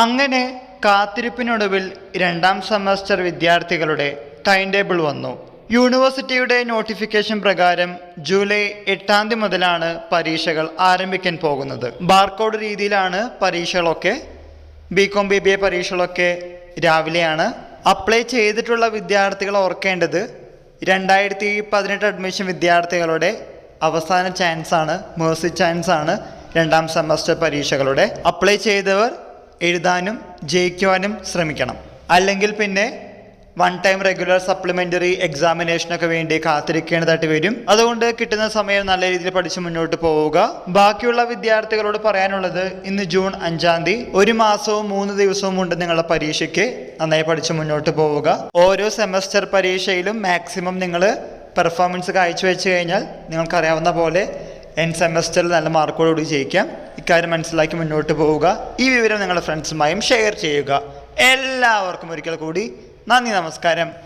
അങ്ങനെ കാത്തിരിപ്പിനൊടുവിൽ രണ്ടാം സെമസ്റ്റർ വിദ്യാർത്ഥികളുടെ ടൈം ടേബിൾ വന്നു. യൂണിവേഴ്സിറ്റിയുടെ നോട്ടിഫിക്കേഷൻ പ്രകാരം ജൂലൈ 8 മുതലാണ് പരീക്ഷകൾ ആരംഭിക്കാൻ പോകുന്നത്. ബാർകോഡ് രീതിയിലാണ് പരീക്ഷകളൊക്കെ. BCom BBA പരീക്ഷകളൊക്കെ രാവിലെയാണ്. അപ്ലൈ ചെയ്തിട്ടുള്ള വിദ്യാർത്ഥികൾ ഓർക്കേണ്ടത് 2018 അഡ്മിഷൻ വിദ്യാർത്ഥികളുടെ അവസാന ചാൻസാണ്, മേഴ്സി ചാൻസാണ് രണ്ടാം സെമസ്റ്റർ പരീക്ഷകളുടെ. അപ്ലൈ ചെയ്തവർ എഴുതാനും ജയിക്കുവാനും ശ്രമിക്കണം. അല്ലെങ്കിൽ പിന്നെ വൺ ടൈം റെഗുലർ സപ്ലിമെൻ്ററി എക്സാമിനേഷനൊക്കെ വേണ്ടി കാത്തിരിക്കേണ്ടതായിട്ട് വരും. അതുകൊണ്ട് കിട്ടുന്ന സമയം നല്ല രീതിയിൽ പഠിച്ച് മുന്നോട്ട് പോവുക. ബാക്കിയുള്ള വിദ്യാർത്ഥികളോട് പറയാനുള്ളത്, ഇന്ന് ജൂൺ 5 1 മാസവും 3 ദിവസവും ഉണ്ട് നിങ്ങളുടെ പരീക്ഷയ്ക്ക്. നന്നായി പഠിച്ച് മുന്നോട്ട് പോവുക. ഓരോ സെമസ്റ്റർ പരീക്ഷയിലും മാക്സിമം നിങ്ങൾ പെർഫോമൻസ് കാഴ്ചവെച്ച് കഴിഞ്ഞാൽ നിങ്ങൾക്കറിയാവുന്ന പോലെ സെമസ്റ്ററിൽ നല്ല മാർക്കോടുകൂടി ജയിക്കാം. ഇക്കാര്യം മനസ്സിലാക്കി മുന്നോട്ട് പോവുക. ഈ വിവരം നിങ്ങളുടെ ഫ്രണ്ട്സുമായും ഷെയർ ചെയ്യുക. എല്ലാവർക്കും ഒരിക്കൽ കൂടി നന്ദി, നമസ്കാരം.